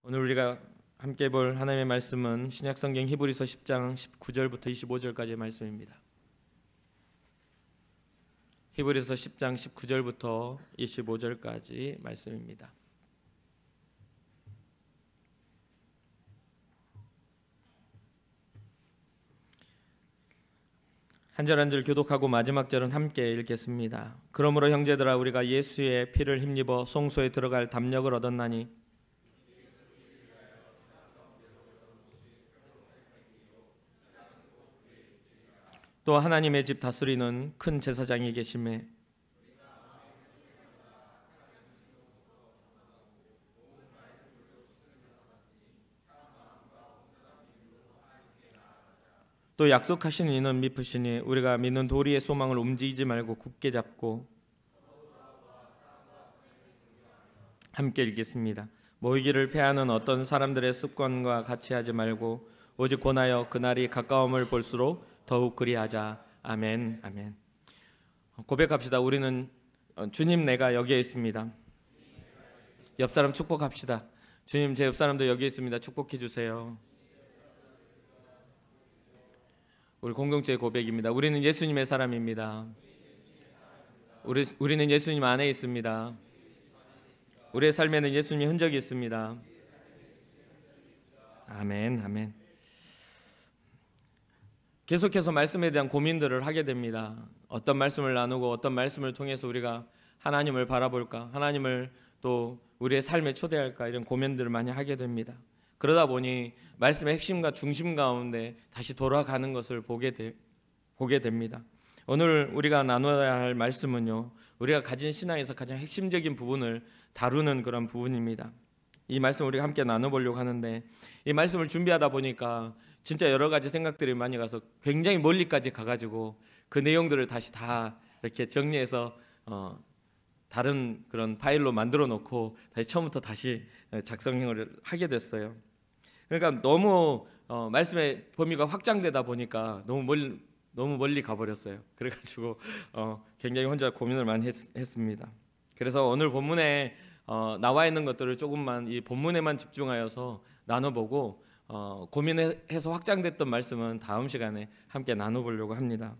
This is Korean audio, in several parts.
오늘 우리가 함께 볼 하나님의 말씀은 신약성경 히브리서 10장 19절부터 25절까지의 말씀입니다. 히브리서 10장 19절부터 25절까지 말씀입니다. 한 절 한 절 교독하고 마지막 절은 함께 읽겠습니다. 그러므로 형제들아 우리가 예수의 피를 힘입어 송소에 들어갈 담력을 얻었나니 또 하나님의 집 다스리는 큰 제사장이 계심에 또 약속하신 이는 미쁘시니 우리가 믿는 도리의 소망을 움직이지 말고 굳게 잡고 함께 읽겠습니다. 모이기를 패하는 어떤 사람들의 습관과 같이 하지 말고 오직 권하여 그날이 가까움을 볼수록 더욱 그리하자. 아멘. 아멘. 고백합시다. 우리는 주님 내가 여기에 있습니다. 옆 사람 축복합시다. 주님 제 옆 사람도 여기 있습니다. 축복해 주세요. 우리 공동체의 고백입니다. 우리는 예수님의 사람입니다. 우리는 예수님 안에 있습니다. 우리의 삶에는 예수님의 흔적이 있습니다. 아멘. 아멘. 계속해서 말씀에 대한 고민들을 하게 됩니다. 어떤 말씀을 나누고 어떤 말씀을 통해서 우리가 하나님을 바라볼까, 하나님을 또 우리의 삶에 초대할까, 이런 고민들을 많이 하게 됩니다. 그러다 보니 말씀의 핵심과 중심 가운데 다시 돌아가는 것을 보게 됩니다. 오늘 우리가 나눠야 할 말씀은요, 우리가 가진 신앙에서 가장 핵심적인 부분을 다루는 그런 부분입니다. 이 말씀 우리가 함께 나눠보려고 하는데, 이 말씀을 준비하다 보니까 진짜 여러 가지 생각들이 많이 가서 굉장히 멀리까지 가가지고 그 내용들을 다시 다 이렇게 정리해서 다른 그런 파일로 만들어 놓고 다시 처음부터 다시 작성을 하게 됐어요. 그러니까 너무 말씀의 범위가 확장되다 보니까 너무 멀리 가버렸어요. 그래가지고 굉장히 혼자 고민을 많이 했습니다. 그래서 오늘 본문에 나와 있는 것들을 조금만 이 본문에만 집중하여서 나눠보고 고민해서 확장됐던 말씀은 다음 시간에 함께 나눠보려고 합니다.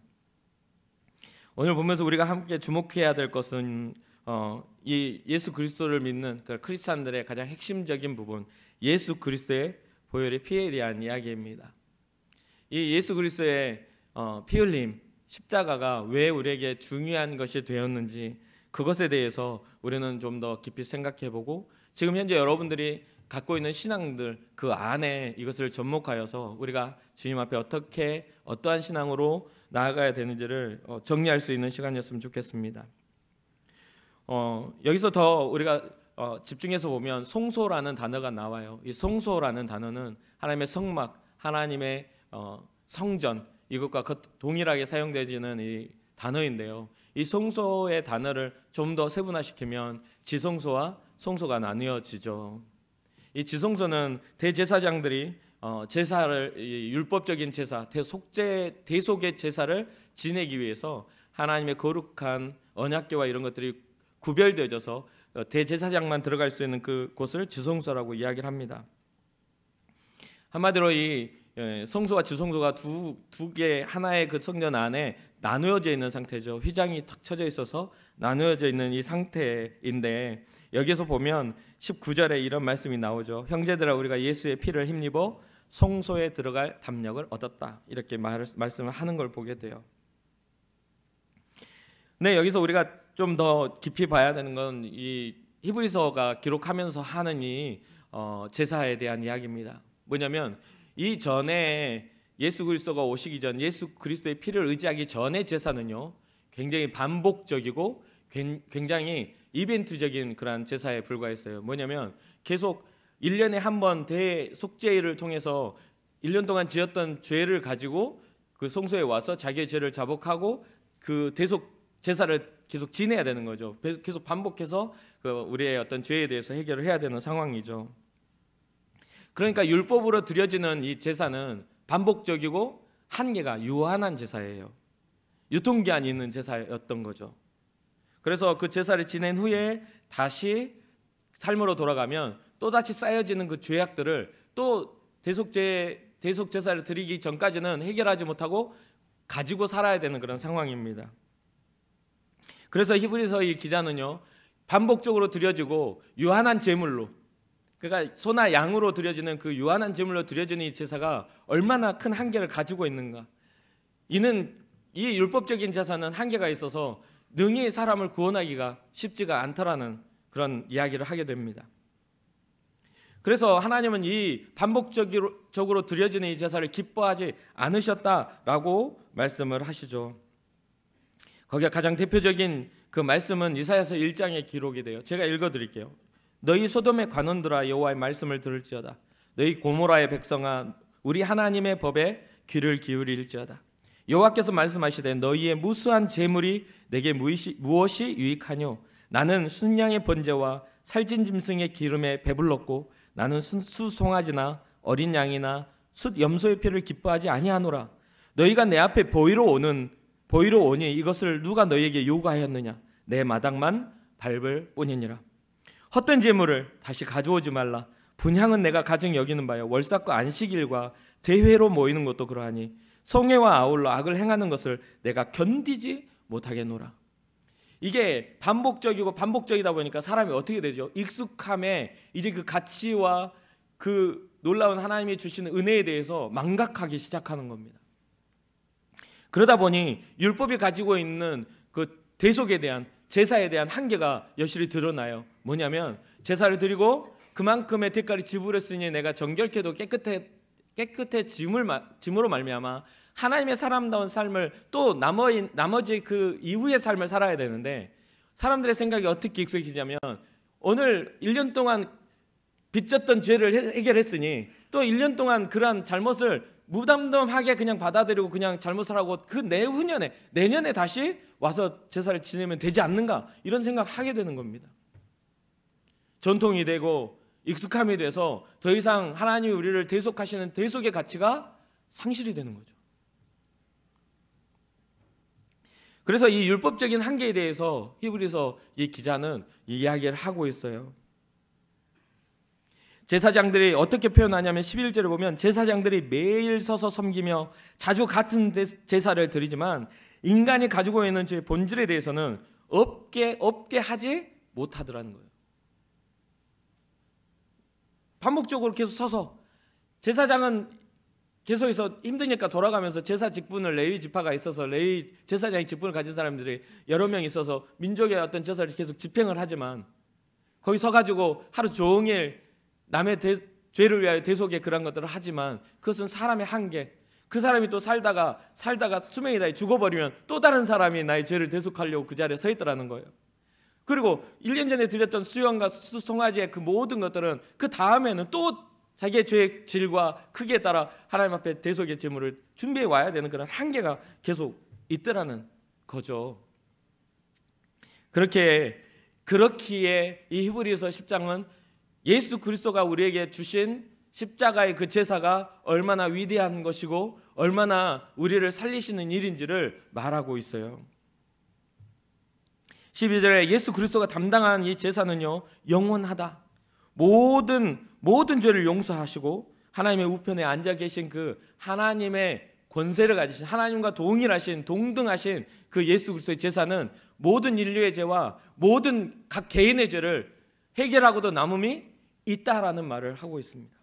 오늘 보면서 우리가 함께 주목해야 될 것은 이 예수 그리스도를 믿는 크리스찬들의 가장 핵심적인 부분, 예수 그리스도의 보혈의 피에 대한 이야기입니다. 이 예수 그리스도의 피 흘림, 십자가가 왜 우리에게 중요한 것이 되었는지 그것에 대해서 우리는 좀 더 깊이 생각해보고 지금 현재 여러분들이 갖고 있는 신앙들 그 안에 이것을 접목하여서 우리가 주님 앞에 어떠한 신앙으로 나아가야 되는지를 정리할 수 있는 시간이었으면 좋겠습니다. 여기서 더 우리가 집중해서 보면 송소라는 단어가 나와요. 이 송소라는 단어는 하나님의 성막, 하나님의 성전, 이것과 동일하게 사용되지는 이 단어인데요. 이 송소의 단어를 좀 더 세분화시키면 지성소와 송소가 나뉘어지죠. 이 지성소는 대제사장들이 제사를 율법적인 제사, 대속의 제사를 지내기 위해서 하나님의 거룩한 언약궤와 이런 것들이 구별되어져서 대제사장만 들어갈 수 있는 그 곳을 지성소라고 이야기를 합니다. 한마디로 이 성소와 지성소가 두 개 하나의 그 성전 안에 나누어져 있는 상태죠. 휘장이 탁 쳐져 있어서 나누어져 있는 이 상태인데 여기서 보면 19절에 이런 말씀이 나오죠. 형제들아 우리가 예수의 피를 힘입어 성소에 들어갈 담력을 얻었다. 이렇게 말씀을 하는 걸 보게 돼요. 네, 여기서 우리가 좀 더 깊이 봐야 되는 건 이 히브리서가 기록하면서 하는 이 제사에 대한 이야기입니다. 뭐냐면 이 전에 예수 그리스도가 오시기 전 예수 그리스도의 피를 의지하기 전의 제사는요 굉장히 반복적이고 굉장히 이벤트적인 그런 제사에 불과했어요. 뭐냐면 계속 1년에 한 번 대속죄를 통해서 1년 동안 지었던 죄를 가지고 그 성소에 와서 자기의 죄를 자복하고 그 대속 제사를 계속 지내야 되는 거죠. 계속 반복해서 우리의 어떤 죄에 대해서 해결을 해야 되는 상황이죠. 그러니까 율법으로 드려지는 이 제사는 반복적이고 한계가 유한한 제사예요. 유통기한이 있는 제사였던 거죠. 그래서 그 제사를 지낸 후에 다시 삶으로 돌아가면 또다시 쌓여지는 그 죄악들을 또 대속 제사를 드리기 전까지는 해결하지 못하고 가지고 살아야 되는 그런 상황입니다. 그래서 히브리서 이 기자는요, 반복적으로 드려지고 유한한 제물로, 그러니까 소나 양으로 드려지는 그 유한한 제물로 드려지는 이 제사가 얼마나 큰 한계를 가지고 있는가. 이는 이 율법적인 제사는 한계가 있어서 능히 사람을 구원하기가 쉽지가 않다라는 그런 이야기를 하게 됩니다. 그래서 하나님은 이 반복적으로 드려지는 이 제사를 기뻐하지 않으셨다라고 말씀을 하시죠. 거기에 가장 대표적인 그 말씀은 이사야서 1장에 기록이 돼요. 제가 읽어드릴게요. 너희 소돔의 관원들아 여호와의 말씀을 들을지어다. 너희 고모라의 백성아 우리 하나님의 법에 귀를 기울일지어다. 여호와께서 말씀하시되 너희의 무수한 재물이 내게 무엇이 유익하뇨? 나는 순양의 번제와 살찐 짐승의 기름에 배불렀고 나는 수송아지나 어린 양이나 숫 염소의 피를 기뻐하지 아니하노라. 너희가 내 앞에 보이러 오니 이것을 누가 너희에게 요구하였느냐? 내 마당만 밟을 뿐이니라. 헛된 재물을 다시 가져오지 말라. 분향은 내가 가증 여기는 바요 월삭과 안식일과 대회로 모이는 것도 그러하니 성회와 아울러 악을 행하는 것을 내가 견디지 못하겠노라. 이게 반복적이다 보니까 사람이 어떻게 되죠? 익숙함에 이제 그 가치와 그 놀라운 하나님이 주시는 은혜에 대해서 망각하기 시작하는 겁니다. 그러다 보니 율법이 가지고 있는 그 대속에 대한 제사에 대한 한계가 여실히 드러나요. 뭐냐면 제사를 드리고 그만큼의 대가를 지불했으니 내가 정결케도 깨끗해짐으로 말미암아 하나님의 사람다운 삶을 또 나머지 그 이후의 삶을 살아야 되는데 사람들의 생각이 어떻게 익숙해지냐면 오늘 1년 동안 빚졌던 죄를 해결했으니 또 1년 동안 그러한 잘못을 무담담하게 그냥 받아들이고 그냥 잘못을 하고 그 내년에 다시 와서 제사를 지내면 되지 않는가 이런 생각하게 되는 겁니다. 전통이 되고 익숙함이 돼서 더 이상 하나님이 우리를 대속하시는 대속의 가치가 상실이 되는 거죠. 그래서 이 율법적인 한계에 대해서 히브리서 이 기자는 이야기를 하고 있어요. 제사장들이 어떻게 표현하냐면 11절에 보면 제사장들이 매일 서서 섬기며 자주 같은 제사를 드리지만 인간이 가지고 있는 죄의 본질에 대해서는 없게 하지 못하더라는 거예요. 반복적으로 계속 서서 제사장은 계속해서 힘드니까 돌아가면서 제사 직분을 레위 지파가 있어서 레위 제사장의 직분을 가진 사람들이 여러 명 있어서 민족의 어떤 제사를 계속 집행을 하지만 거기 서가지고 하루 종일 남의 죄를 위하여 대속의 그런 것들을 하지만 그것은 사람의 한계. 그 사람이 또 살다가 수명이 다 죽어버리면 또 다른 사람이 나의 죄를 대속하려고 그 자리에 서 있더라는 거예요. 그리고 1년 전에 드렸던 수염과 송아지의 그 모든 것들은 그 다음에는 또 자기의 죄의 질과 크기에 따라 하나님 앞에 대속의 제물을 준비해 와야 되는 그런 한계가 계속 있더라는 거죠. 그렇기에 이 히브리서 10장은 예수 그리스도가 우리에게 주신 십자가의 그 제사가 얼마나 위대한 것이고 얼마나 우리를 살리시는 일인지를 말하고 있어요. 12절에 예수 그리스도가 담당한 이 제사는요 영원하다. 모든 죄를 용서하시고 하나님의 우편에 앉아 계신 그 하나님의 권세를 가지신 하나님과 동등하신 그 예수 그리스도의 제사는 모든 인류의 죄와 모든 각 개인의 죄를 해결하고도 남음이 있다라는 말을 하고 있습니다.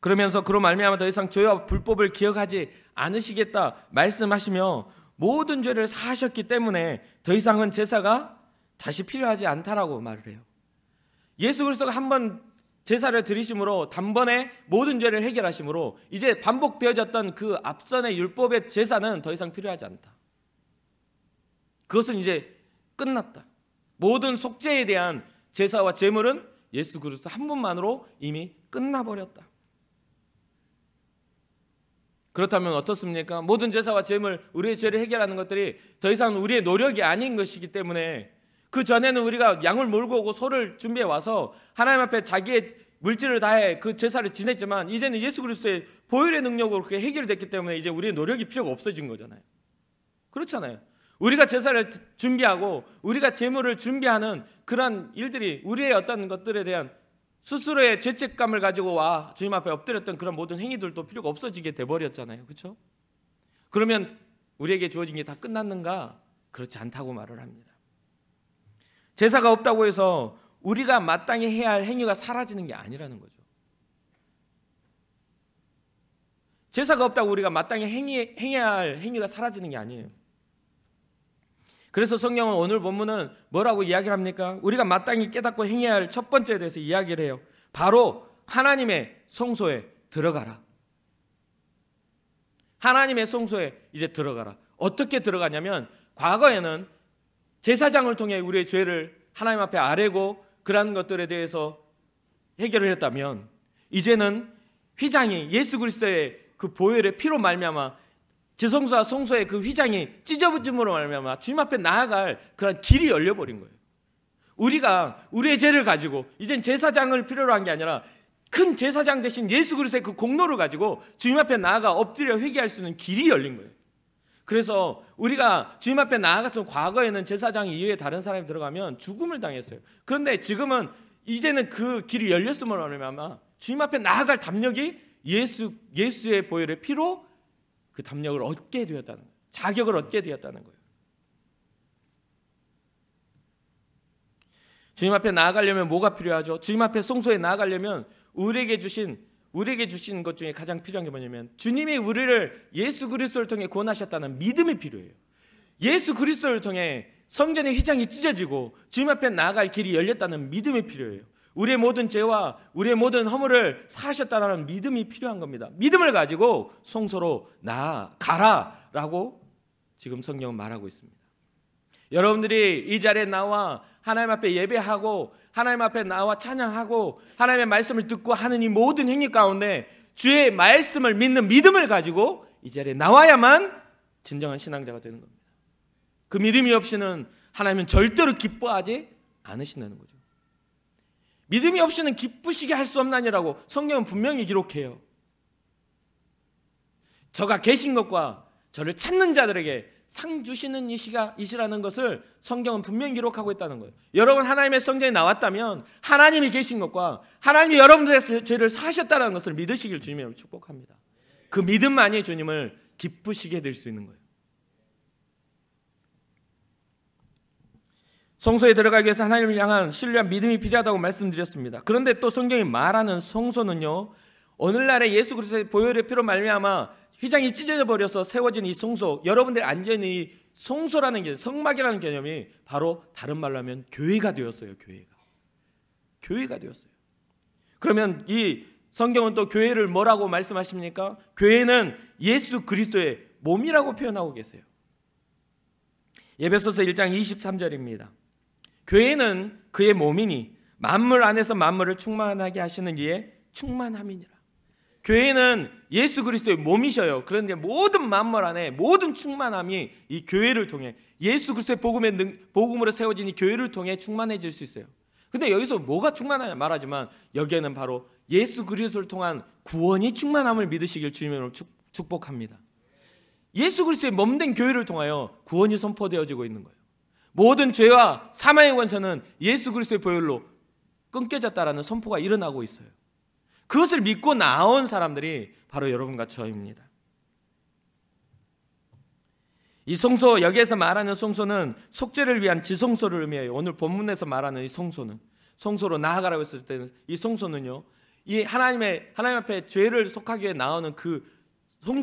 그러면서 그로 말미암아 더 이상 죄와 불법을 기억하지 않으시겠다 말씀하시며 모든 죄를 사하셨기 때문에 더 이상은 제사가 다시 필요하지 않다라고 말을 해요. 예수 그리스도가 한번 제사를 드리심으로 단번에 모든 죄를 해결하심으로 이제 반복되어졌던 그 앞선의 율법의 제사는 더 이상 필요하지 않다. 그것은 이제 끝났다. 모든 속죄에 대한 제사와 제물은 예수 그리스도 한 분만으로 이미 끝나버렸다. 그렇다면 어떻습니까? 모든 제사와 제물, 우리의 죄를 해결하는 것들이 더 이상 우리의 노력이 아닌 것이기 때문에 그 전에는 우리가 양을 몰고 오고 소를 준비해 와서 하나님 앞에 자기의 물질을 다해 그 제사를 지냈지만 이제는 예수 그리스도의 보혈의 능력으로 그렇게 해결됐기 때문에 이제 우리의 노력이 필요가 없어진 거잖아요. 그렇잖아요. 우리가 제사를 준비하고 우리가 제물을 준비하는 그런 일들이 우리의 어떤 것들에 대한 스스로의 죄책감을 가지고 주님 앞에 엎드렸던 그런 모든 행위들도 필요가 없어지게 돼버렸잖아요. 그렇죠? 그러면 우리에게 주어진 게 다 끝났는가? 그렇지 않다고 말을 합니다. 제사가 없다고 해서 우리가 마땅히 해야 할 행위가 사라지는 게 아니라는 거죠. 제사가 없다고 우리가 마땅히 행해야 할 행위가 사라지는 게 아니에요. 그래서 성경은 오늘 본문은 뭐라고 이야기를 합니까? 우리가 마땅히 깨닫고 행해야 할 첫 번째에 대해서 이야기를 해요. 바로 하나님의 성소에 들어가라. 하나님의 성소에 이제 들어가라. 어떻게 들어가냐면 과거에는 제사장을 통해 우리의 죄를 하나님 앞에 아뢰고 그러한 것들에 대해서 해결을 했다면 이제는 휘장이 예수 그리스도의 그 보혈의 피로 말미암아 지성소와 성소의 그 휘장이 찢어짐으로 말미암아 주님 앞에 나아갈 그런 길이 열려버린 거예요. 우리가 우리의 죄를 가지고 이젠 제사장을 필요로 한 게 아니라 큰 제사장 대신 예수 그리스도의 그 공로를 가지고 주님 앞에 나아가 엎드려 회개할 수 있는 길이 열린 거예요. 그래서 우리가 주님 앞에 나아가서 과거에는 제사장 이외에 다른 사람이 들어가면 죽음을 당했어요. 그런데 지금은 이제는 그 길이 열렸음으로 말미암아 주님 앞에 나아갈 담력이 예수의 보혈의 피로 그 담력을 얻게 되었다는 거예요. 자격을 얻게 되었다는 거예요. 주님 앞에 나아가려면 뭐가 필요하죠? 주님 앞에 성소에 나아가려면 우리에게 주신 것 중에 가장 필요한 게 뭐냐면 주님이 우리를 예수 그리스도를 통해 구원하셨다는 믿음이 필요해요. 예수 그리스도를 통해 성전의 휘장이 찢어지고 주님 앞에 나아갈 길이 열렸다는 믿음이 필요해요. 우리의 모든 죄와 우리의 모든 허물을 사하셨다는 믿음이 필요한 겁니다. 믿음을 가지고 성소로 나아가라라고 지금 성경은 말하고 있습니다. 여러분들이 이 자리에 나와 하나님 앞에 예배하고 하나님 앞에 나와 찬양하고 하나님의 말씀을 듣고 하는 이 모든 행위 가운데 주의 말씀을 믿는 믿음을 가지고 이 자리에 나와야만 진정한 신앙자가 되는 겁니다. 그 믿음이 없이는 하나님은 절대로 기뻐하지 않으신다는 거죠. 믿음이 없이는 기쁘시게 할 수 없나니라고 성경은 분명히 기록해요. 저가 계신 것과 저를 찾는 자들에게 상 주시는 이시라는 것을 성경은 분명히 기록하고 있다는 거예요. 여러분 하나님의 성전에 나왔다면 하나님이 계신 것과 하나님이 여러분들의 죄를 사하셨다는 것을 믿으시길 주님으로 축복합니다. 그 믿음만이 주님을 기쁘시게 될 수 있는 거예요. 성소에 들어가기 위해서 하나님을 향한 신뢰한 믿음이 필요하다고 말씀드렸습니다. 그런데 또 성경이 말하는 성소는요, 오늘날의 예수 그리스도의 보혈의 피로 말미암아 휘장이 찢어져 버려서 세워진 이 성소, 여러분들이 앉아있는 이 성소라는 개념, 성막이라는 개념이 바로 다른 말로 하면 교회가 되었어요. 교회가 되었어요. 그러면 이 성경은 또 교회를 뭐라고 말씀하십니까? 교회는 예수 그리스도의 몸이라고 표현하고 계세요. 에베소서 1장 23절입니다. 교회는 그의 몸이니 만물 안에서 만물을 충만하게 하시는 이의 충만함이니라. 교회는 예수 그리스도의 몸이셔요. 그런데 모든 만물 안에 모든 충만함이 이 교회를 통해 예수 그리스도의 복음으로 세워진 이 교회를 통해 충만해질 수 있어요. 근데 여기서 뭐가 충만하냐 말하지만 여기에는 바로 예수 그리스도를 통한 구원이 충만함을 믿으시길 주님으로 축복합니다. 예수 그리스도의 몸된 교회를 통하여 구원이 선포되어지고 있는 거예요. 모든 죄와 사망의 권세는 예수 그리스도의 보혈로 끊겨졌다라는 선포가 일어나고 있어요. 그것을 믿고 나온 사람들이 바로 여러분과 저입니다. 이 성소, 여기에서 말하는 성소는 속죄를 위한 지성소를 의미해요. 오늘 본문에서 말하는 이 성소는, 성소로 나아가라고 했을 때는 이 성소는요, 이 하나님 앞에 죄를 속하기 위해 나오는 그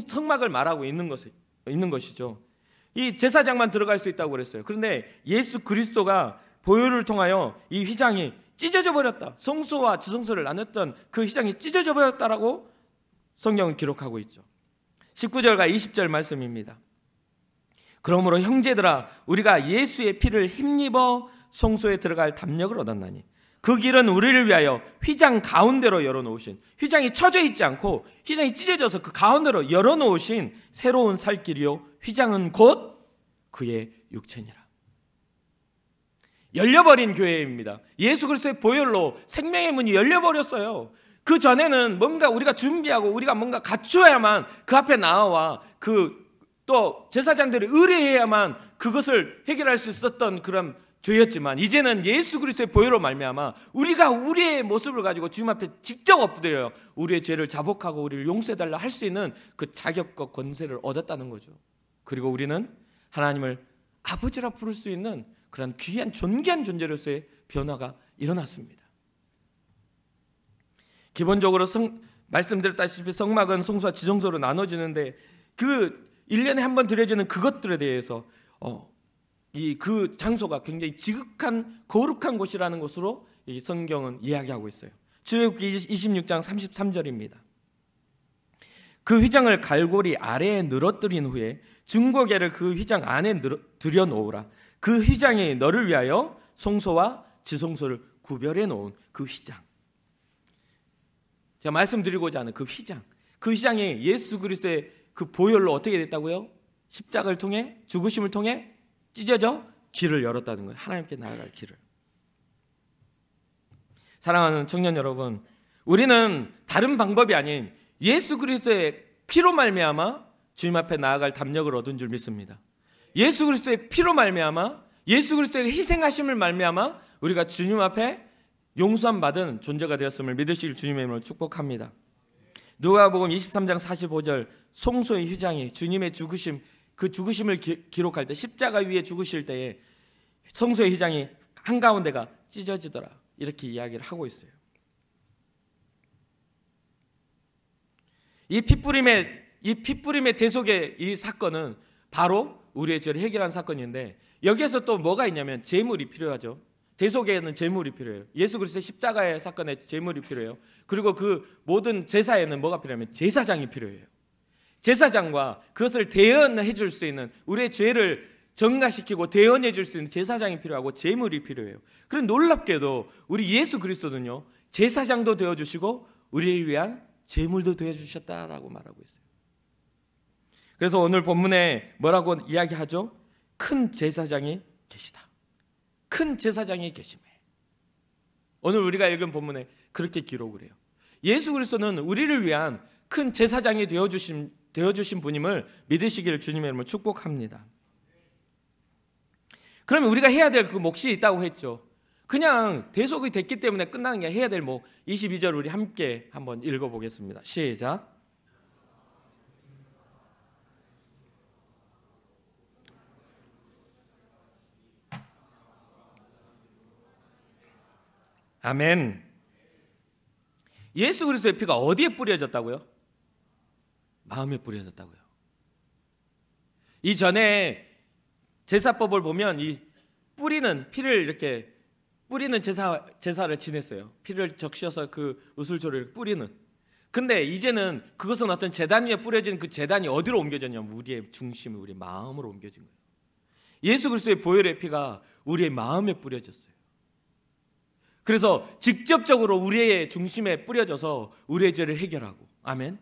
성막을 말하고 있는 것이죠. 이 제사장만 들어갈 수 있다고 그랬어요. 그런데 예수 그리스도가 보혈을 통하여 이 휘장이 찢어져 버렸다. 성소와 지성소를 나눴던 그 휘장이 찢어져 버렸다라고 성경은 기록하고 있죠. 19절과 20절 말씀입니다. 그러므로 형제들아, 우리가 예수의 피를 힘입어 성소에 들어갈 담력을 얻었나니 그 길은 우리를 위하여 휘장 가운데로 열어놓으신, 휘장이 쳐져 있지 않고 휘장이 찢어져서 그 가운데로 열어놓으신 새로운 살 길이요, 휘장은 곧 그의 육체니라. 열려버린 교회입니다. 예수 그리스도의 보혈로 생명의 문이 열려버렸어요. 그 전에는 뭔가 우리가 준비하고 우리가 뭔가 갖추어야만 그 앞에 나와 또 제사장들이 의뢰해야만 그것을 해결할 수 있었던 그런 죄였지만 이제는 예수 그리스도의 보혈로 말미암아 우리가 우리의 모습을 가지고 주님 앞에 직접 엎드려요. 우리의 죄를 자복하고 우리를 용서해달라 할 수 있는 그 자격과 권세를 얻었다는 거죠. 그리고 우리는 하나님을 아버지라 부를 수 있는 그런 귀한 존귀한 존재로서의 변화가 일어났습니다. 기본적으로 말씀드렸다시피 성막은 송수와 지성소로 나눠지는데 그 1년에 한 번 드려지는 그것들에 대해서 그 장소가 굉장히 지극한 거룩한 곳이라는 것으로 이 성경은 이야기하고 있어요. 출애굽기 26장 33절입니다. 그 휘장을 갈고리 아래에 늘어뜨린 후에 중고개를 그 휘장 안에 들여놓으라. 그 휘장이 너를 위하여 송소와 지성소를 구별해 놓은 그 휘장. 제가 말씀드리고자 하는 그 휘장. 그 휘장이 예수 그리스도의 그 보혈로 어떻게 됐다고요? 십자가를 통해 죽으심을 통해 찢어져 길을 열었다는 거예요. 하나님께 나아갈 길을. 사랑하는 청년 여러분, 우리는 다른 방법이 아닌 예수 그리스도의 피로 말미암아 주님 앞에 나아갈 담력을 얻은 줄 믿습니다. 예수 그리스도의 피로 말미암아 예수 그리스도의 희생하심을 말미암아 우리가 주님 앞에 용서함 받은 존재가 되었음을 믿으실 주님의 이름으로 축복합니다. 누가복음 23장 45절 송소의 휘장이 주님의 죽으심, 그 죽으심을 기록할 때 십자가 위에 죽으실 때에 송소의 휘장이 한가운데가 찢어지더라 이렇게 이야기를 하고 있어요. 이 피뿌림의 대속의 이 사건은 바로 우리의 죄를 해결한 사건인데 여기에서 또 뭐가 있냐면 제물이 필요하죠. 대속에는 제물이 필요해요. 예수 그리스도의 십자가의 사건에 제물이 필요해요. 그리고 그 모든 제사에는 뭐가 필요하면 제사장이 필요해요. 제사장과 그것을 대언해 줄 수 있는 우리의 죄를 정가시키고 대언해 줄 수 있는 제사장이 필요하고 제물이 필요해요. 그런데 놀랍게도 우리 예수 그리스도는요 제사장도 되어주시고 우리를 위한 제물도 되어주셨다라고 말하고 있어요. 그래서 오늘 본문에 뭐라고 이야기하죠? 큰 제사장이 계시다. 큰 제사장이 계심에. 오늘 우리가 읽은 본문에 그렇게 기록을 해요. 예수 그리스도는 우리를 위한 큰 제사장이 되어주신 분임을 믿으시기를 주님의 이름으로 축복합니다. 그러면 우리가 해야 될 그 몫이 있다고 했죠. 그냥 대속이 됐기 때문에 끝나는 게 해야 될 몫. 22절 우리 함께 한번 읽어보겠습니다. 시작. 아멘. 예수 그리스도의 피가 어디에 뿌려졌다고요? 마음에 뿌려졌다고요. 이전에 제사법을 보면 이 피를 이렇게 뿌리는 제사를 지냈어요. 피를 적셔서 그 우슬초를 뿌리는. 근데 이제는 그것은 어떤 제단 위에 뿌려진 그 제단이 어디로 옮겨졌냐면 우리의 중심이 우리 마음으로 옮겨진 거예요. 예수 그리스도의 보혈의 피가 우리의 마음에 뿌려졌어요. 그래서 직접적으로 우리의 중심에 뿌려져서 우리의 죄를 해결하고, 아멘.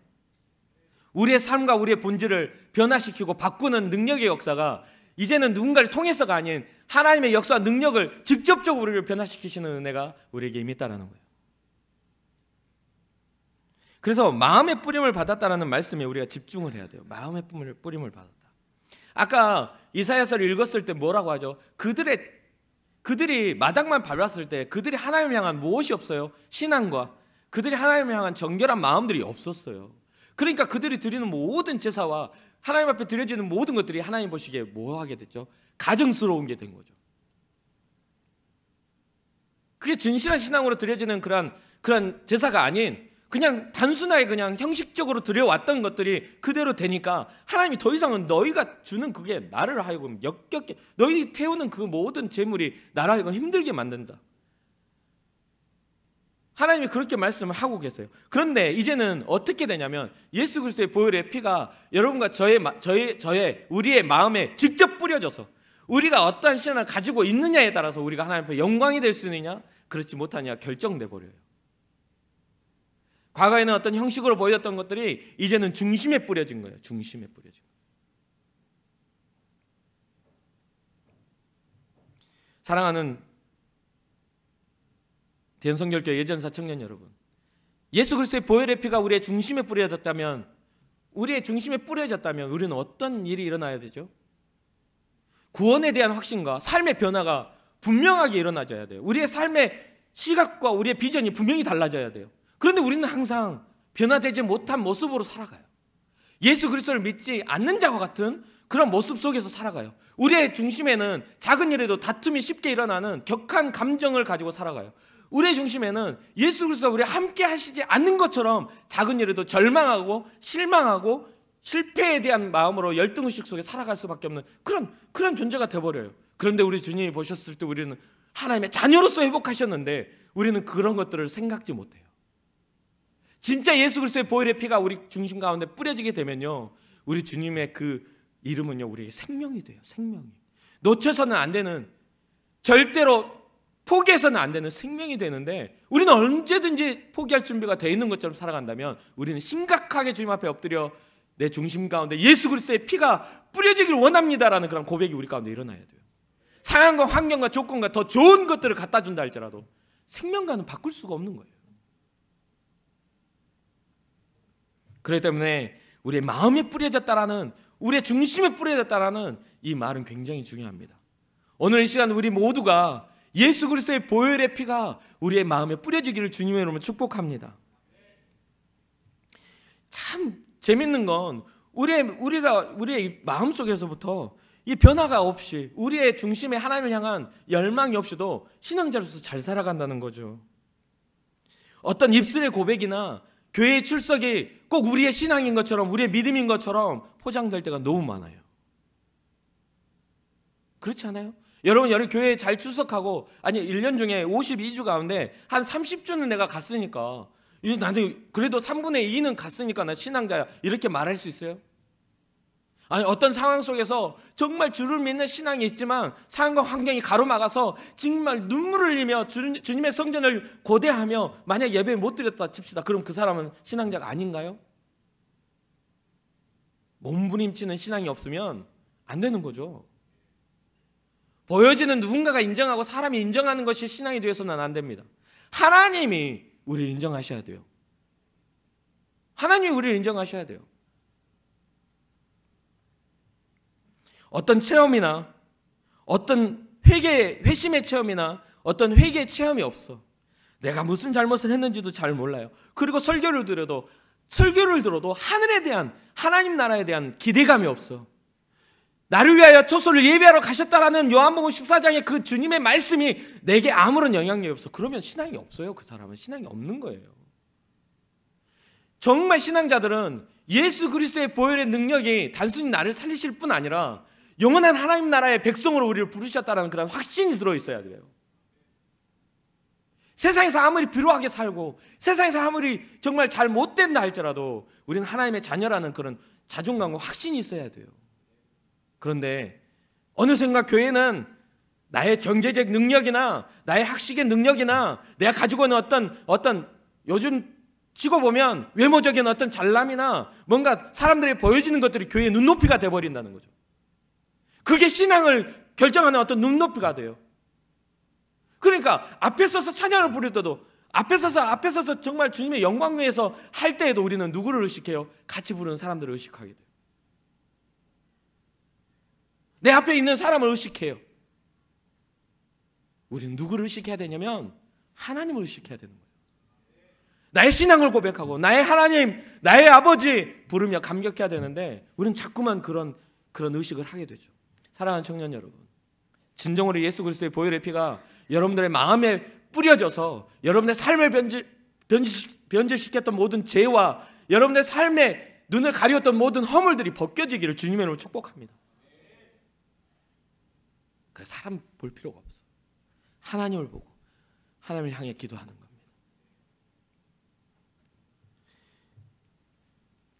우리의 삶과 우리의 본질을 변화시키고 바꾸는 능력의 역사가 이제는 누군가를 통해서가 아닌 하나님의 역사와 능력을 직접적으로 우리를 변화시키시는 은혜가 우리에게 이미 있다는 거예요. 그래서 마음의 뿌림을 받았다는 말씀에 우리가 집중을 해야 돼요. 마음의 뿌림을 받았다. 아까 이사야서를 읽었을 때 뭐라고 하죠? 그들이 마당만 밟았을 때 그들이 하나님을 향한 무엇이 없어요? 신앙과 그들이 하나님을 향한 정결한 마음들이 없었어요. 그러니까 그들이 드리는 모든 제사와 하나님 앞에 드려지는 모든 것들이 하나님 보시기에 뭐하게 됐죠? 가증스러운 게 된 거죠. 그게 진실한 신앙으로 드려지는 그런 제사가 아닌 그냥 단순하게 그냥 형식적으로 드려왔던 것들이 그대로 되니까 하나님이 더 이상은 너희가 주는 그게 나를 하여금 역겹게 너희들이 태우는 그 모든 재물이 나를 하여금 힘들게 만든다. 하나님이 그렇게 말씀을 하고 계세요. 그런데 이제는 어떻게 되냐면 예수 그리스도의 보혈의 피가 여러분과 우리의 마음에 직접 뿌려져서 우리가 어떠한 신앙을 가지고 있느냐에 따라서 우리가 하나님 앞에 영광이 될 수 있느냐 그렇지 못하냐 결정돼 버려요. 과거에는 어떤 형식으로 보였던 것들이 이제는 중심에 뿌려진 거예요. 중심에 뿌려진 거예요. 사랑하는 대연성결교회 예전사 청년 여러분, 예수 그리스도의 보혈의 피가 우리의 중심에 뿌려졌다면 우리는 어떤 일이 일어나야 되죠? 구원에 대한 확신과 삶의 변화가 분명하게 일어나져야 돼요. 우리의 삶의 시각과 우리의 비전이 분명히 달라져야 돼요. 그런데 우리는 항상 변화되지 못한 모습으로 살아가요. 예수 그리스도를 믿지 않는 자와 같은 그런 모습 속에서 살아가요. 우리의 중심에는 작은 일에도 다툼이 쉽게 일어나는 격한 감정을 가지고 살아가요. 우리의 중심에는 예수 그리스도와 우리 함께 하시지 않는 것처럼 작은 일에도 절망하고 실망하고 실패에 대한 마음으로 열등의식 속에 살아갈 수밖에 없는 그런 존재가 되어버려요. 그런데 우리 주님이 보셨을 때 우리는 하나님의 자녀로서 회복하셨는데 우리는 그런 것들을 생각지 못해요. 진짜 예수 그리스도의 보혈의 피가 우리 중심 가운데 뿌려지게 되면요, 우리 주님의 그 이름은요 우리에게 생명이 돼요. 생명이 놓쳐서는 안 되는, 절대로 포기해서는 안 되는 생명이 되는데, 우리는 언제든지 포기할 준비가 되어 있는 것처럼 살아간다면 우리는 심각하게 주님 앞에 엎드려 내 중심 가운데 예수 그리스도의 피가 뿌려지길 원합니다라는 그런 고백이 우리 가운데 일어나야 돼요. 상황과 환경과 조건과 더 좋은 것들을 갖다 준다 할지라도 생명과는 바꿀 수가 없는 거예요. 그렇기 때문에 우리의 마음에 뿌려졌다라는, 우리의 중심에 뿌려졌다라는 이 말은 굉장히 중요합니다. 오늘 이 시간 우리 모두가 예수 그리스도의 보혈의 피가 우리의 마음에 뿌려지기를 주님의 이름으로 축복합니다. 참 재밌는 건 우리의 마음 속에서부터 이 변화가 없이 우리의 중심에 하나님을 향한 열망이 없이도 신앙자로서 잘 살아간다는 거죠. 어떤 입술의 고백이나 교회의 출석이 꼭 우리의 신앙인 것처럼, 우리의 믿음인 것처럼 포장될 때가 너무 많아요. 그렇지 않아요? 여러분 교회에 잘 출석하고, 아니 1년 중에 52주 가운데 한 30주는 내가 갔으니까, 나는 그래도 3분의 2는 갔으니까 나 신앙자야, 이렇게 말할 수 있어요? 아니 어떤 상황 속에서 정말 주를 믿는 신앙이 있지만 상황과 환경이 가로막아서 정말 눈물을 흘리며 주님의 성전을 고대하며 만약 예배 못 드렸다 칩시다. 그럼 그 사람은 신앙자가 아닌가요? 몸부림치는 신앙이 없으면 안 되는 거죠. 보여지는 누군가가 인정하고 사람이 인정하는 것이 신앙이 되어서는 안 됩니다. 하나님이 우리를 인정하셔야 돼요. 하나님이 우리를 인정하셔야 돼요. 어떤 체험이나 어떤 회심의 체험이나 어떤 회개의 체험이 없어. 내가 무슨 잘못을 했는지도 잘 몰라요. 그리고 설교를 들어도 하늘에 대한, 하나님 나라에 대한 기대감이 없어. 나를 위하여 초소를 예비하러 가셨다라는 요한복음 14장의 그 주님의 말씀이 내게 아무런 영향력이 없어. 그러면 신앙이 없어요. 그 사람은 신앙이 없는 거예요. 정말 신앙자들은 예수 그리스도의 보혈의 능력이 단순히 나를 살리실 뿐 아니라 영원한 하나님 나라의 백성으로 우리를 부르셨다는 그런 확신이 들어있어야 돼요. 세상에서 아무리 비루하게 살고 세상에서 아무리 정말 잘 못된다 할지라도 우리는 하나님의 자녀라는 그런 자존감과 확신이 있어야 돼요. 그런데 어느샌가 교회는 나의 경제적 능력이나 나의 학식의 능력이나 내가 가지고 있는 어떤 요즘 치고 보면 외모적인 어떤 잘남이나 뭔가 사람들이 보여지는 것들이 교회의 눈높이가 돼버린다는 거죠. 그게 신앙을 결정하는 어떤 눈높이가 돼요. 그러니까 앞에 서서 찬양을 부를 때도 앞에 서서 정말 주님의 영광 위에서 할 때에도 우리는 누구를 의식해요? 같이 부르는 사람들을 의식하게 돼요. 내 앞에 있는 사람을 의식해요. 우리는 누구를 의식해야 되냐면 하나님을 의식해야 되는 거예요. 나의 신앙을 고백하고 나의 하나님, 나의 아버지 부르며 감격해야 되는데 우리는 자꾸만 그런 의식을 하게 되죠. 사랑하는 청년 여러분, 진정으로 예수 그리스도의 보혈의 피가 여러분들의 마음에 뿌려져서 여러분의 삶을 변질시켰던 모든 죄와 여러분의 삶에 눈을 가리웠던 모든 허물들이 벗겨지기를 주님의 이름으로 축복합니다. 그래서 사람 볼 필요가 없어. 하나님을 보고 하나님을 향해 기도하는 겁니다.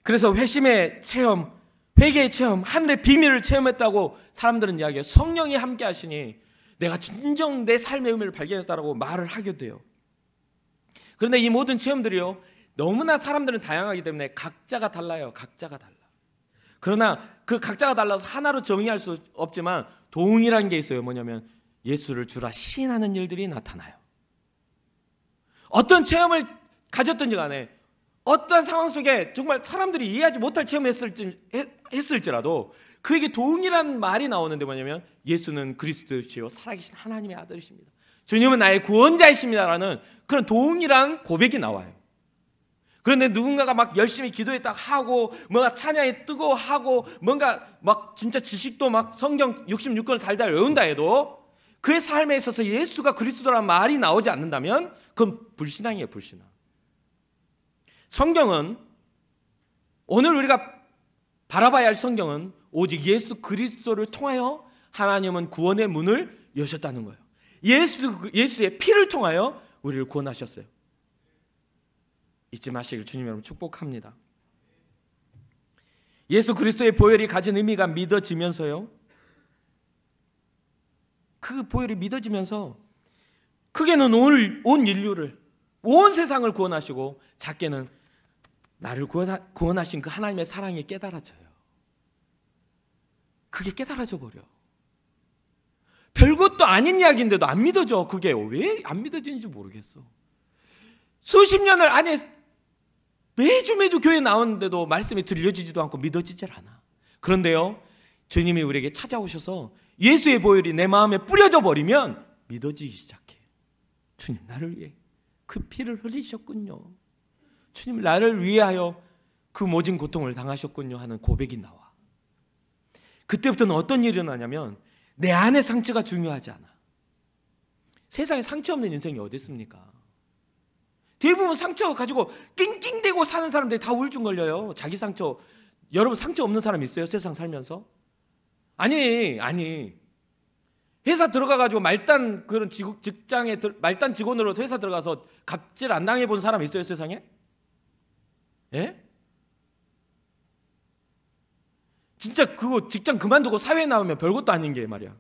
그래서 회심의 체험, 회개의 체험, 하늘의 비밀을 체험했다고 사람들은 이야기해요. 성령이 함께 하시니 내가 진정 내 삶의 의미를 발견했다라고 말을 하게 돼요. 그런데 이 모든 체험들이요, 너무나 사람들은 다양하기 때문에 각자가 달라요. 각자가 달라. 그러나 그 각자가 달라서 하나로 정의할 수 없지만 동일한 게 있어요. 뭐냐면 예수를 주라 시인하는 일들이 나타나요. 어떤 체험을 가졌든지 간에 어떤 상황 속에 정말 사람들이 이해하지 못할 체험을 했을지라도 그에게 동일한 말이 나오는데 뭐냐면 예수는 그리스도시요 살아계신 하나님의 아들이십니다. 주님은 나의 구원자이십니다라는 그런 동일한 고백이 나와요. 그런데 누군가가 막 열심히 기도했다 하고 뭔가 찬양에 뜨거워하고 뭔가 막 진짜 지식도 막 성경 66권을 달달 외운다 해도 그의 삶에 있어서 예수가 그리스도라는 말이 나오지 않는다면 그건 불신앙이에요. 불신앙. 성경은 오늘 우리가 바라봐야 할 성경은 오직 예수 그리스도를 통하여 하나님은 구원의 문을 여셨다는 거예요. 예수의 피를 통하여 우리를 구원하셨어요. 잊지 마시길 주님 여러분 축복합니다. 예수 그리스도의 보혈이 가진 의미가 믿어지면서요, 그 보혈이 믿어지면서 크게는 온 인류를, 온 세상을 구원하시고 작게는 나를 구원하신 그 하나님의 사랑이 깨달아져요. 그게 깨달아져 버려. 별것도 아닌 이야기인데도 안 믿어져. 그게 왜 안 믿어지는지 모르겠어. 수십 년을 안에 매주 교회에 나오는데도 말씀이 들려지지도 않고 믿어지질 않아. 그런데요, 주님이 우리에게 찾아오셔서 예수의 보혈이 내 마음에 뿌려져 버리면 믿어지기 시작해. 주님 나를 위해 그 피를 흘리셨군요. 주님 나를 위하여 그 모진 고통을 당하셨군요 하는 고백이 나와. 그때부터는 어떤 일이 일어나냐면 내 안의 상처가 중요하지 않아. 세상에 상처 없는 인생이 어디 있습니까? 대부분 상처 가지고 낑낑대고 사는 사람들이 다 우울증 걸려요. 자기 상처. 여러분 상처 없는 사람 있어요? 세상 살면서? 아니 회사 들어가가지고 말단 그런 직장에 말단 직원으로 회사 들어가서 갑질 안 당해본 사람 있어요? 세상에? 예? 진짜 그거 직장 그만두고 사회에 나오면 별것도 아닌 게 말이야.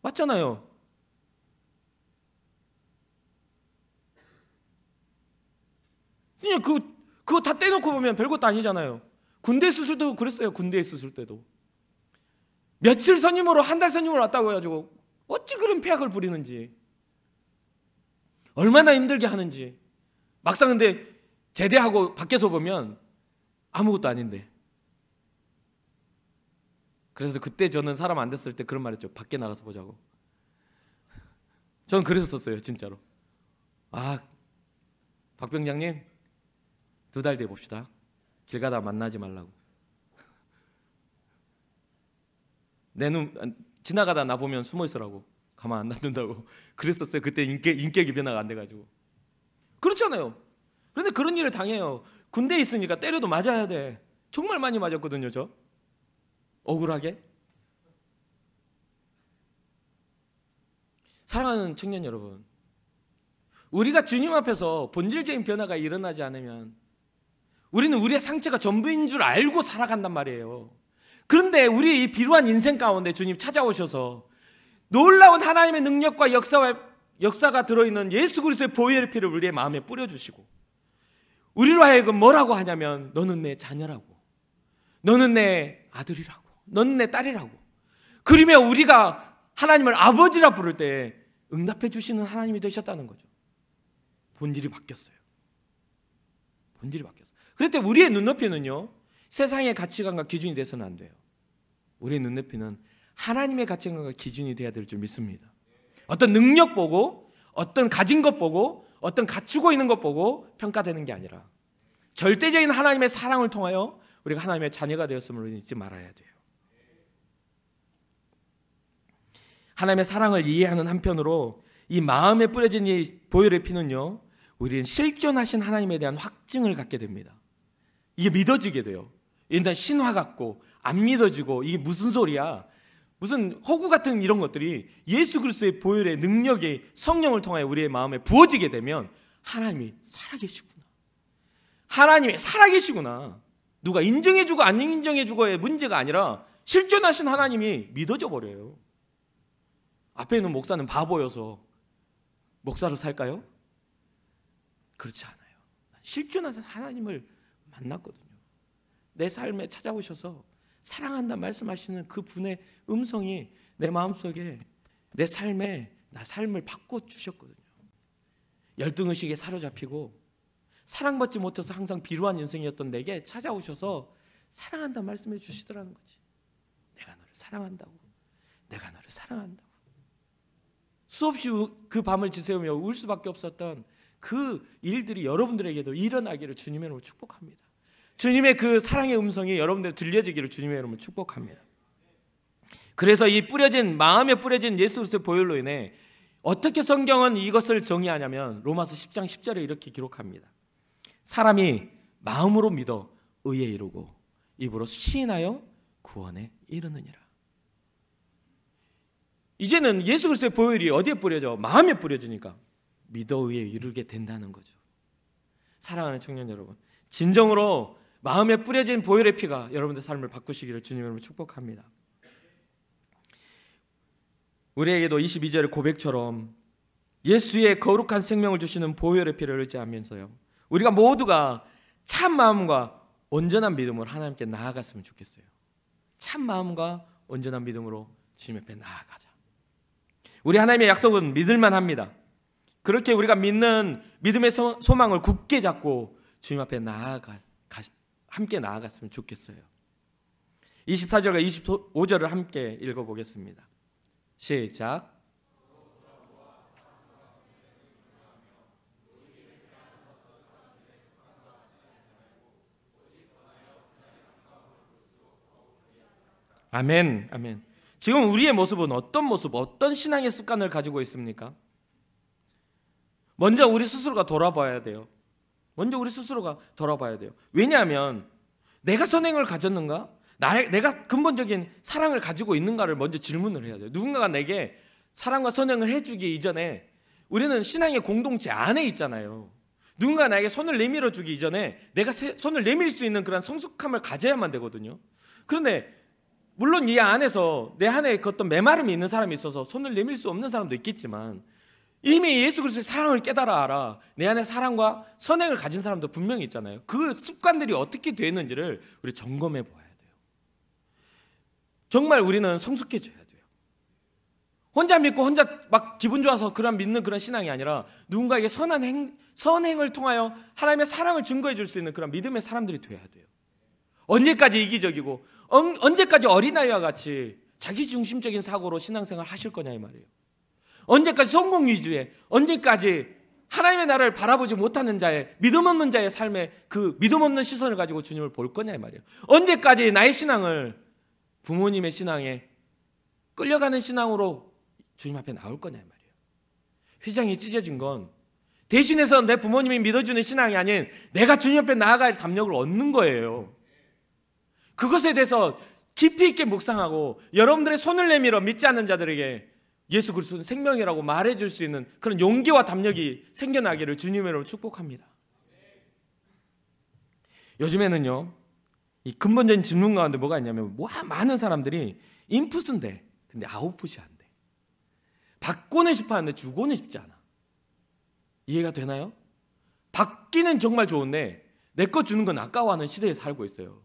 맞잖아요. 그냥 그거 다 떼놓고 보면 별것도 아니잖아요. 군대 있을 때도 그랬어요. 군대에 있을 때도 며칠 선임으로 한 달 선임으로 왔다고 해가지고 어찌 그런 폐악을 부리는지, 얼마나 힘들게 하는지. 막상 근데 제대하고 밖에서 보면 아무것도 아닌데. 그래서 그때 저는 사람 안 됐을 때 그런 말 했죠. 밖에 나가서 보자고. 저는 그랬었어요. 진짜로. 박 병장님 2달 뒤에 봅시다. 길 가다 만나지 말라고. 내 눈 지나가다 나 보면 숨어 있으라고. 가만 안 놔둔다고. 그랬었어요. 그때 인격이 변화가 안 돼가지고. 그렇잖아요. 그런데 그런 일을 당해요. 군대에 있으니까 때려도 맞아야 돼. 정말 많이 맞았거든요. 저 억울하게. 사랑하는 청년 여러분, 우리가 주님 앞에서 본질적인 변화가 일어나지 않으면 우리는 우리의 상처가 전부인 줄 알고 살아간단 말이에요. 그런데 우리의 이 비루한 인생 가운데 주님 찾아오셔서 놀라운 하나님의 능력과 역사가 들어있는 예수 그리스도의 보혈의 피를 우리의 마음에 뿌려주시고 우리로 하여금 뭐라고 하냐면 너는 내 자녀라고, 너는 내 아들이라고, 너는 내 딸이라고. 그러며 우리가 하나님을 아버지라 부를 때 응답해 주시는 하나님이 되셨다는 거죠. 본질이 바뀌었어요. 본질이 바뀌었어요. 그럴 때 우리의 눈높이는요, 세상의 가치관과 기준이 돼서는 안 돼요. 우리의 눈높이는 하나님의 가치관과 기준이 돼야 될 줄 믿습니다. 어떤 능력 보고, 어떤 가진 것 보고, 어떤 갖추고 있는 것 보고 평가되는 게 아니라 절대적인 하나님의 사랑을 통하여 우리가 하나님의 자녀가 되었음을 잊지 말아야 돼요. 하나님의 사랑을 이해하는 한편으로 이 마음에 뿌려진 이 보혈의 피는요, 우리는 실존하신 하나님에 대한 확증을 갖게 됩니다. 이게 믿어지게 돼요. 일단 신화 같고 안 믿어지고 이게 무슨 소리야, 무슨 허구 같은 이런 것들이 예수 그리스도의 보혈의 능력이 성령을 통하여 우리의 마음에 부어지게 되면 하나님이 살아계시구나, 하나님이 살아계시구나, 누가 인정해주고 안 인정해주고의 문제가 아니라 실존하신 하나님이 믿어져 버려요. 앞에 있는 목사는 바보여서 목사로 살까요? 그렇지 않아요. 실존하신 하나님을 만났거든요. 내 삶에 찾아오셔서 사랑한다 말씀하시는 그 분의 음성이 내 마음속에, 내 삶에 나 삶을 바꿔주셨거든요. 열등의식에 사로잡히고 사랑받지 못해서 항상 비루한 인생이었던 내게 찾아오셔서 사랑한다 말씀해 주시더라는 거지. 내가 사랑한다고. 내가 너를 사랑한다고. 수없이 그 밤을 지새우며 울 수밖에 없었던 그 일들이 여러분들에게도 일어나기를 주님의 이름으로 축복합니다. 주님의 그 사랑의 음성이 여러분들 들려지기를 주님의 이름으로 축복합니다. 그래서 이 마음에 뿌려진 예수 그리스도의 보혈로 인해 어떻게 성경은 이것을 정의하냐면 로마서 10장 10절에 이렇게 기록합니다. 사람이 마음으로 믿어 의에 이르고 입으로 시인하여 구원에 이르느니라. 이제는 예수 그리스도의 보혈이 어디에 뿌려져? 마음에 뿌려지니까 믿어 의에 이르게 된다는 거죠. 사랑하는 청년 여러분, 진정으로 마음에 뿌려진 보혈의 피가 여러분들 삶을 바꾸시기를 주님으로 축복합니다. 우리에게도 22절의 고백처럼 예수의 거룩한 생명을 주시는 보혈의 피를 의지하면서요, 우리가 모두가 참 마음과 온전한 믿음으로 하나님께 나아갔으면 좋겠어요. 참 마음과 온전한 믿음으로 주님 앞에 나아가자. 우리 하나님의 약속은 믿을만 합니다. 그렇게 우리가 믿는 믿음의 소망을 굳게 잡고 주님 앞에 함께 나아갔으면 좋겠어요. 24절과 25절을 함께 읽어보겠습니다. 시작. 아멘, 아멘. 지금 우리의 모습은 어떤 모습, 어떤 신앙의 습관을 가지고 있습니까? 먼저 우리 스스로가 돌아봐야 돼요. 왜냐하면 내가 선행을 가졌는가? 내가 근본적인 사랑을 가지고 있는가를 먼저 질문을 해야 돼요. 누군가가 내게 사랑과 선행을 해주기 이전에 우리는 신앙의 공동체 안에 있잖아요. 누군가 나에게 손을 내밀어 주기 이전에 내가 손을 내밀 수 있는 그런 성숙함을 가져야만 되거든요. 그런데 물론 이 안에서 내 안에 그 어떤 메마름이 있는 사람이 있어서 손을 내밀 수 없는 사람도 있겠지만 이미 예수 그리스도의 사랑을 깨달아 알아 내 안에 사랑과 선행을 가진 사람도 분명히 있잖아요. 그 습관들이 어떻게 되었는지를 우리 점검해 보아야 돼요. 정말 우리는 성숙해져야 돼요. 혼자 믿고 혼자 막 기분 좋아서 믿는 그런 신앙이 아니라 누군가에게 선행을 통하여 하나님의 사랑을 증거해 줄 수 있는 그런 믿음의 사람들이 돼야 돼요. 언제까지 이기적이고 언제까지 어린아이와 같이 자기중심적인 사고로 신앙생활 하실 거냐 이 말이에요. 언제까지 성공 위주의, 언제까지 하나님의 나라를 바라보지 못하는 자의, 믿음 없는 자의 삶에 그 믿음 없는 시선을 가지고 주님을 볼 거냐 이 말이에요. 언제까지 나의 신앙을 부모님의 신앙에 끌려가는 신앙으로 주님 앞에 나올 거냐 이 말이에요. 휘장이 찢어진 건 대신해서 내 부모님이 믿어주는 신앙이 아닌 내가 주님 앞에 나아갈 담력을 얻는 거예요. 그것에 대해서 깊이 있게 묵상하고 여러분들의 손을 내밀어 믿지 않는 자들에게 예수 그리스도는 생명이라고 말해줄 수 있는 그런 용기와 담력이 생겨나기를 주님의 이름으로 축복합니다. 요즘에는요, 이 근본적인 질문 가운데 뭐가 있냐면 많은 사람들이 인풋은 돼. 근데 아웃풋이 안 돼. 받고는 싶어 하는데 주고는 싶지 않아. 이해가 되나요? 받기는 정말 좋은데 내 거 주는 건 아까워하는 시대에 살고 있어요.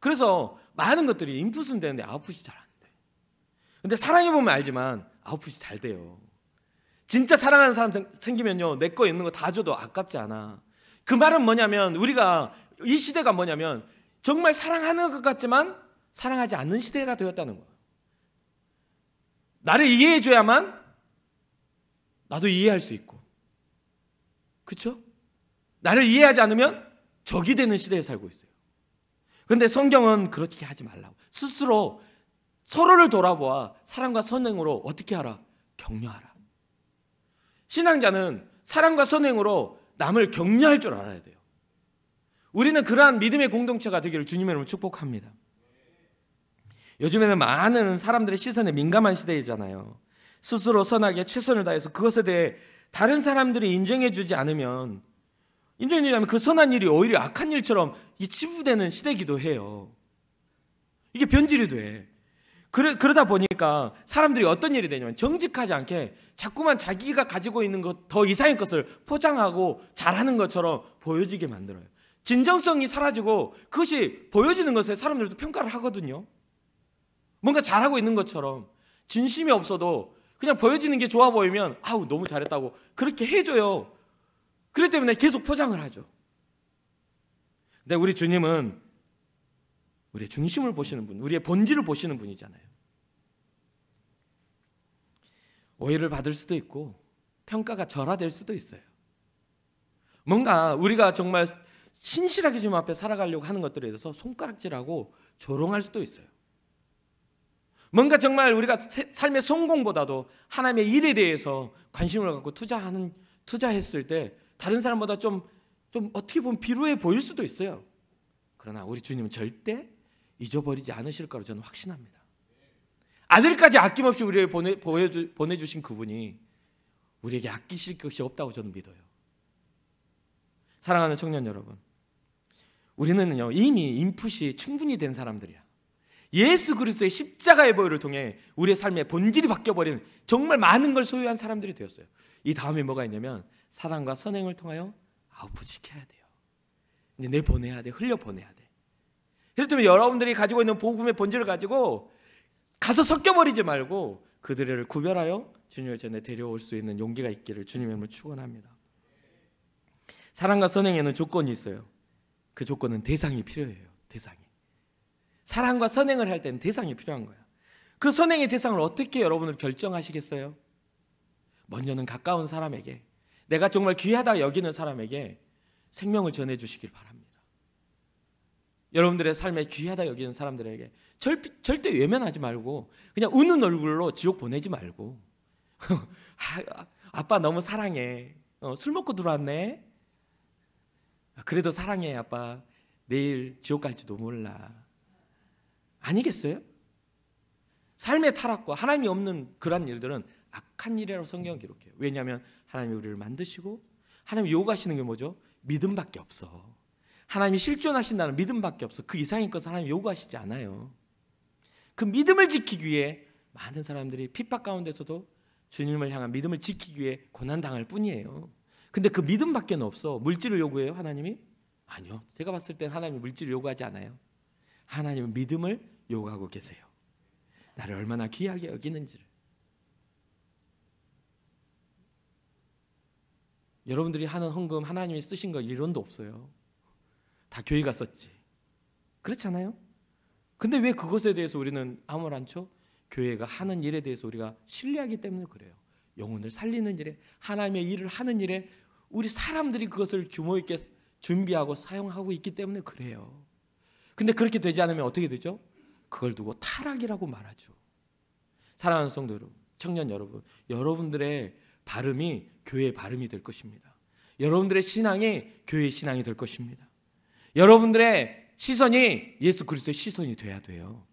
그래서 많은 것들이 인풋은 되는데 아웃풋이 잘 안 돼. 근데 사랑해보면 알지만 아웃풋이 잘 돼요. 진짜 사랑하는 사람 생기면요, 내 거 있는 거 다 줘도 아깝지 않아. 그 말은 뭐냐면 우리가 이 시대가 뭐냐면 정말 사랑하는 것 같지만 사랑하지 않는 시대가 되었다는 거예요. 나를 이해해줘야만 나도 이해할 수 있고, 그렇죠? 나를 이해하지 않으면 적이 되는 시대에 살고 있어요. 그런데 성경은 그렇게 하지 말라고. 스스로 서로를 돌아보아 사랑과 선행으로 어떻게 하라? 격려하라. 신앙자는 사랑과 선행으로 남을 격려할 줄 알아야 돼요. 우리는 그러한 믿음의 공동체가 되기를 주님의 이름으로 축복합니다. 요즘에는 많은 사람들의 시선에 민감한 시대이잖아요. 스스로 선하게 최선을 다해서 그것에 대해 다른 사람들이 인정해주지 않으면 그 선한 일이 오히려 악한 일처럼 치부되는 시대이기도 해요. 이게 변질이 돼. 그러다 보니까 사람들이 어떤 일이 되냐면 정직하지 않게 자꾸만 자기가 가지고 있는 것 더 이상의 것을 포장하고 잘하는 것처럼 보여지게 만들어요. 진정성이 사라지고 그것이 보여지는 것에 사람들도 평가를 하거든요. 뭔가 잘하고 있는 것처럼 진심이 없어도 그냥 보여지는 게 좋아 보이면 아우 너무 잘했다고 그렇게 해줘요. 그렇기 때문에 계속 포장을 하죠. 근데 우리 주님은 우리의 중심을 보시는 분, 우리의 본질을 보시는 분이잖아요. 오해를 받을 수도 있고 평가가 절하될 수도 있어요. 뭔가 우리가 정말 신실하게 주님 앞에 살아가려고 하는 것들에 대해서 손가락질하고 조롱할 수도 있어요. 뭔가 정말 우리가 삶의 성공보다도 하나님의 일에 대해서 관심을 갖고 투자했을 때 다른 사람보다 좀 어떻게 보면 비루해 보일 수도 있어요. 그러나 우리 주님은 절대 잊어버리지 않으실 거라고 저는 확신합니다. 아들까지 아낌없이 우리에게 보내주신 그분이 우리에게 아끼실 것이 없다고 저는 믿어요. 사랑하는 청년 여러분, 우리는요 이미 인풋이 충분히 된 사람들이야. 예수 그리스도의 십자가의 보혈을 통해 우리의 삶의 본질이 바뀌어버린 정말 많은 걸 소유한 사람들이 되었어요. 이 다음에 뭐가 있냐면 사랑과 선행을 통하여 아웃풋시켜야 돼요. 이제 내보내야 돼, 흘려보내야 돼. 그렇다면 여러분들이 가지고 있는 복음의 본질을 가지고 가서 섞여버리지 말고 그들을 구별하여 주님의 전에 데려올 수 있는 용기가 있기를 주님의 이름으로 축원합니다. 사랑과 선행에는 조건이 있어요. 그 조건은 대상이 필요해요. 대상이. 사랑과 선행을 할 때는 대상이 필요한 거야. 그 선행의 대상을 어떻게 여러분을 결정하시겠어요? 먼저는 가까운 사람에게, 내가 정말 귀하다 여기는 사람에게 생명을 전해주시길 바랍니다. 여러분들의 삶에 귀하다 여기는 사람들에게 절대 외면하지 말고 그냥 우는 얼굴로 지옥 보내지 말고 아빠 너무 사랑해. 술 먹고 들어왔네. 그래도 사랑해 아빠. 내일 지옥 갈지도 몰라. 아니겠어요? 삶의 타락과 하나님이 없는 그런 일들은 악한 일이라고 성경은 기록해요. 왜냐하면 하나님이 우리를 만드시고 하나님이 요구하시는 게 뭐죠? 믿음밖에 없어. 하나님이 실존하신다는 믿음밖에 없어. 그 이상의 것을 하나님이 요구하시지 않아요. 그 믿음을 지키기 위해 많은 사람들이 핍박 가운데서도 주님을 향한 믿음을 지키기 위해 고난당할 뿐이에요. 근데 그 믿음밖에 없어. 물질을 요구해요 하나님이? 아니요. 제가 봤을 땐 하나님이 물질을 요구하지 않아요. 하나님은 믿음을 요구하고 계세요. 나를 얼마나 귀하게 여기는지를. 여러분들이 하는 헌금 하나님이 쓰신 거 이론도 없어요. 다 교회가 썼지. 그렇잖아요? 근데 왜 그것에 대해서 우리는 아무렇죠? 교회가 하는 일에 대해서 우리가 신뢰하기 때문에 그래요. 영혼을 살리는 일에, 하나님의 일을 하는 일에 우리 사람들이 그것을 규모 있게 준비하고 사용하고 있기 때문에 그래요. 근데 그렇게 되지 않으면 어떻게 되죠? 그걸 두고 타락이라고 말하죠. 사랑하는 성도 여러분, 청년 여러분, 여러분들의 발음이 교회의 발음이 될 것입니다. 여러분들의 신앙이 교회의 신앙이 될 것입니다. 여러분들의 시선이 예수 그리스도의 시선이 돼야 돼요.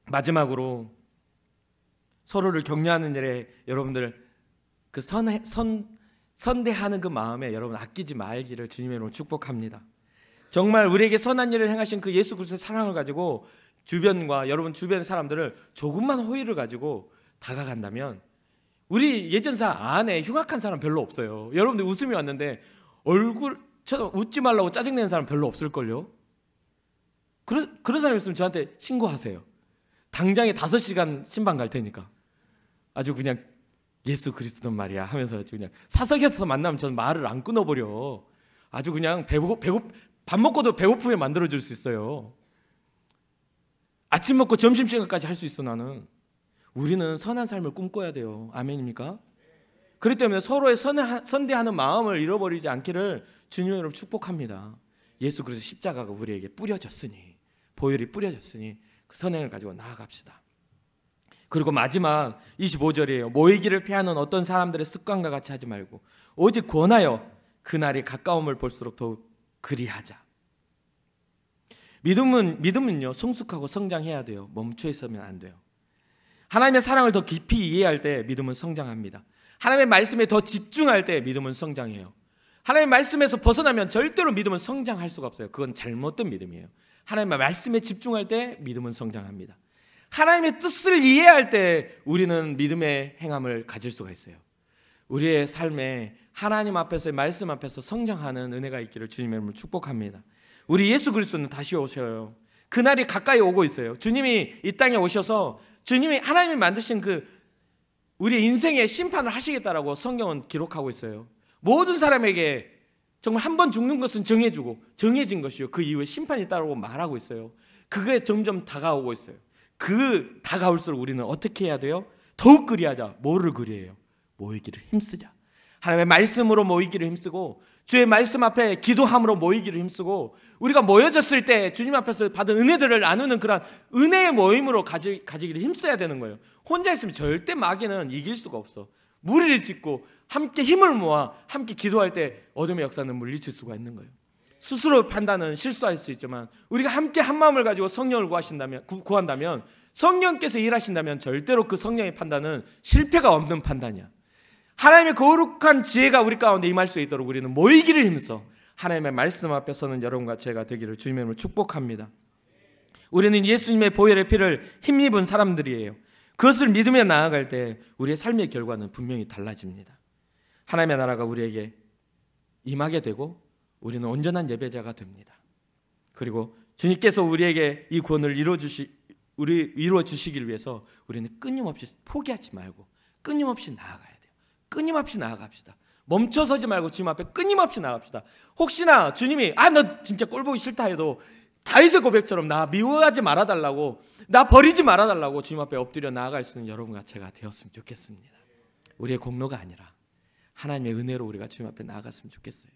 마지막으로 서로를 격려하는 일에 여러분들 그 선대하는 그 마음에 여러분 아끼지 말기를 주님의 이름으로 축복합니다. 정말 우리에게 선한 일을 행하신 그 예수 그리스도의 사랑을 가지고 주변과 여러분 주변 사람들을 조금만 호의를 가지고 다가간다면, 우리 예전사 안에 흉악한 사람 별로 없어요. 여러분들 웃음이 왔는데 얼굴처럼 웃지 말라고 짜증내는 사람 별로 없을걸요. 그런 사람 있으면 저한테 신고하세요. 당장에 5시간 신방 갈 테니까. 아주 그냥 예수 그리스도는 말이야 하면서 아주 그냥 사석에서 만나면 저는 말을 안 끊어버려. 아주 그냥 밥 먹고도 배고프게 만들어줄 수 있어요. 아침 먹고 점심시간까지 할 수 있어. 나는. 우리는 선한 삶을 꿈꿔야 돼요. 아멘입니까? 그렇기 때문에 서로의 선대하는 마음을 잃어버리지 않기를 주님의 이름으로 축복합니다. 예수 그리스도 십자가가 우리에게 뿌려졌으니, 보혈이 뿌려졌으니 그 선행을 가지고 나아갑시다. 그리고 마지막 25절이에요. 모이기를 피하는 어떤 사람들의 습관과 같이 하지 말고 오직 권하여 그날이 가까움을 볼수록 더욱 그리하자. 믿음은요 성숙하고 성장해야 돼요. 멈춰 있으면 안 돼요. 하나님의 사랑을 더 깊이 이해할 때 믿음은 성장합니다. 하나님의 말씀에 더 집중할 때 믿음은 성장해요. 하나님의 말씀에서 벗어나면 절대로 믿음은 성장할 수가 없어요. 그건 잘못된 믿음이에요. 하나님의 말씀에 집중할 때 믿음은 성장합니다. 하나님의 뜻을 이해할 때 우리는 믿음의 행함을 가질 수가 있어요. 우리의 삶에 하나님 앞에서, 말씀 앞에서 성장하는 은혜가 있기를 주님의 이름으로 축복합니다. 우리 예수 그리스도는 다시 오셔요. 그날이 가까이 오고 있어요. 주님이 이 땅에 오셔서 주님이 하나님이 만드신 그 우리 인생의 심판을 하시겠다라고 성경은 기록하고 있어요. 모든 사람에게 정말 한 번 죽는 것은 정해진 것이요, 그 이후에 심판이 따르고 말하고 있어요. 그게 점점 다가오고 있어요. 그 다가올수록 우리는 어떻게 해야 돼요? 더욱 그리하자. 뭐를 그리해요? 모이기를 힘쓰자. 하나님의 말씀으로 모이기를 힘쓰고 주의 말씀 앞에 기도함으로 모이기를 힘쓰고 우리가 모여졌을 때 주님 앞에서 받은 은혜들을 나누는 그런 은혜의 모임으로 가지기를 힘써야 되는 거예요. 혼자 있으면 절대 마귀는 이길 수가 없어. 무리를 짓고 함께 힘을 모아 함께 기도할 때 어둠의 역사는 물리칠 수가 있는 거예요. 스스로 판단은 실수할 수 있지만 우리가 함께 한 마음을 가지고 성령을 구한다면 성령께서 일하신다면 절대로 그 성령의 판단은 실패가 없는 판단이야. 하나님의 거룩한 지혜가 우리 가운데 임할 수 있도록 우리는 모이기를 힘써 하나님의 말씀 앞에 서는 여러분과 제가 되기를 주님의 이름으로 축복합니다. 우리는 예수님의 보혈의 피를 힘입은 사람들이에요. 그것을 믿으며 나아갈 때 우리의 삶의 결과는 분명히 달라집니다. 하나님의 나라가 우리에게 임하게 되고 우리는 온전한 예배자가 됩니다. 그리고 주님께서 우리에게 이 구원을 이루어 주시기 위해서 우리는 끊임없이 포기하지 말고 끊임없이 나아가야 돼요. 끊임없이 나아갑시다. 멈춰서지 말고 주님 앞에 끊임없이 나갑시다. 혹시나 주님이 너 진짜 꼴 보기 싫다 해도 다윗의 고백처럼 나 미워하지 말아달라고, 나 버리지 말아달라고 주님 앞에 엎드려 나아갈 수 있는 여러분과 제가 되었으면 좋겠습니다. 우리의 공로가 아니라 하나님의 은혜로 우리가 주님 앞에 나아갔으면 좋겠어요.